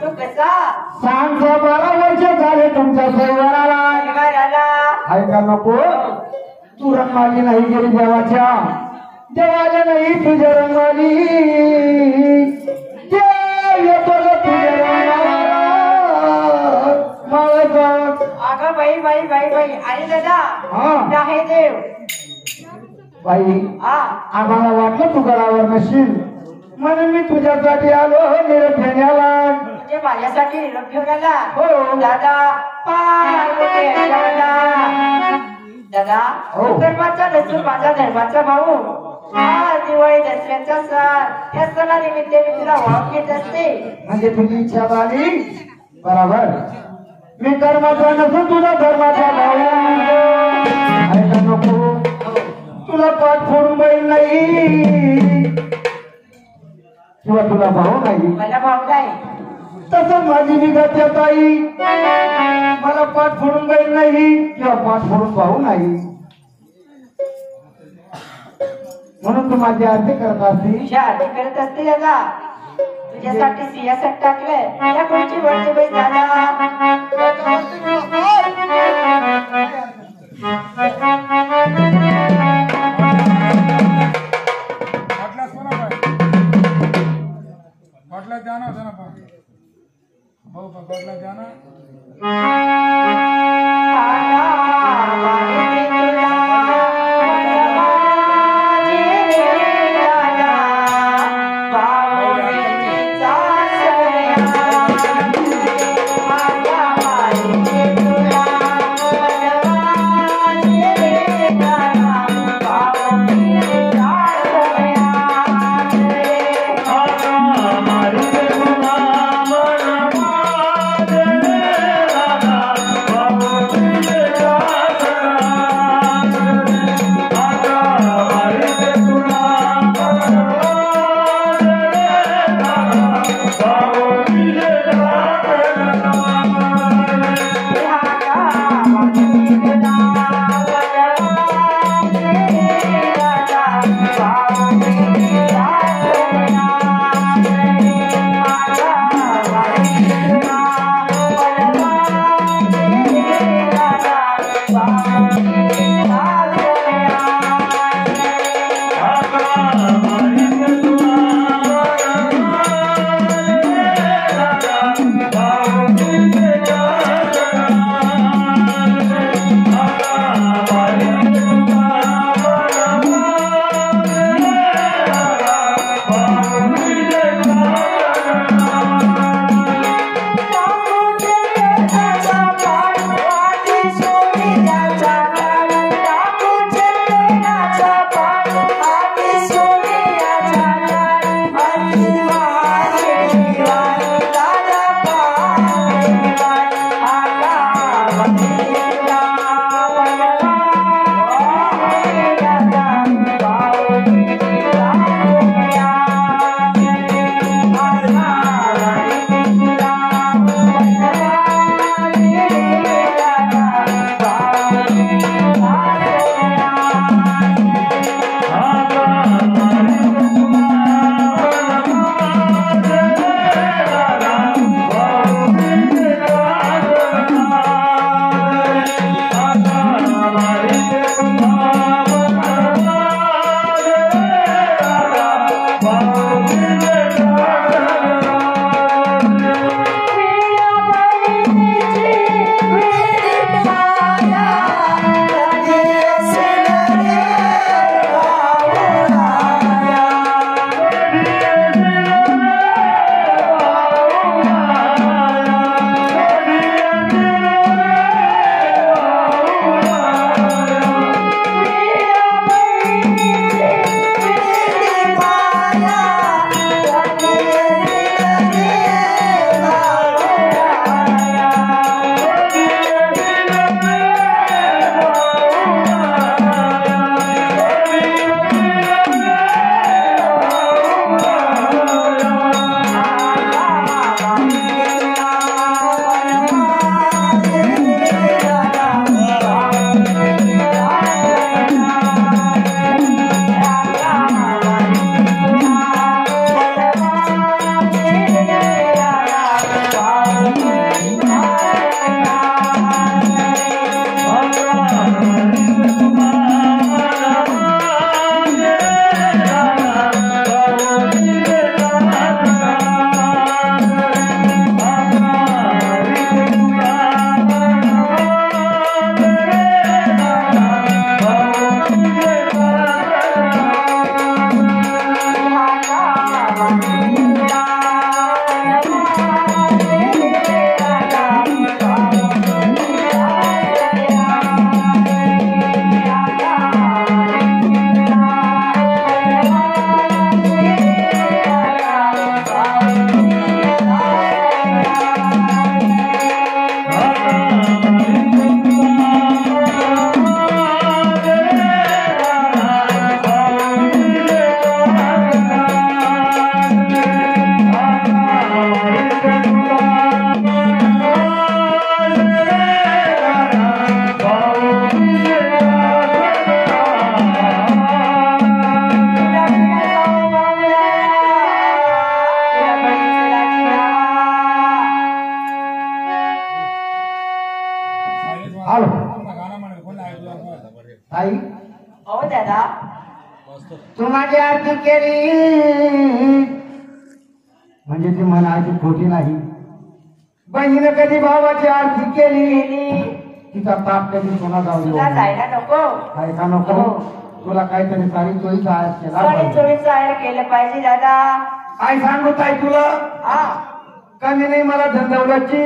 तू कसा सांग 12 वर्ष झाले तुमच्या सोयीवराला ऐका नको तू रंगमाली नाही गेली देवाच्या देवाला नाही तुझ्या रंगमाली येतो ग तुझ्या रंगाला अगं बाई बाई बाई बाई अरे दादा आहे देव बाई आम्हाला वाटलं तू गडावर नशील म्हणून मी तुझ्यासाठी आलो निरोप घेण्याला म्हणजे माझ्यासाठी निरोप घेऊन आला हो दादा दादा धर्माचा नसून माझा धर्माचा भाऊ हा दिवाळी दसऱ्याचा सण या सणानिमित्त मी तुला वाव घेत असते म्हणजे तुझी इच्छा झाली बरोबर मी कर्माचा नसून तुझा धर्माचा भाऊ ऐका नको तुला पाठ फोडून बैल नाही किंवा तुला भाऊ नाही मला भाऊ नाही तसं माझी निगत ताई मला पाठ फोडून बैल नाही किंवा पाठ फोडून भाऊ नाही म्हणून तू माझी आरती करत असते आरती करत असते दादा तुझ्यासाठी सिंहासन टाकलंय या कोणची वरती बाई दादा जाना जाना भाऊ पकडला जाना Baba आई हो दादा तू माझी आरती केली म्हणजे ती म्हणायची खोटी नाही. बहिणीनं कधी भावाची आरती केली तिचा ताप कधी कोणा जाऊ तुला जायला नको काय का नको तुला काहीतरी सारी चोळीचा आयात केला साडी पाहिजे. चोळीचं आहे केलं पाहिजे दादा. काय सांगू ताई तुला हा कमी नाही मला धनदौलतची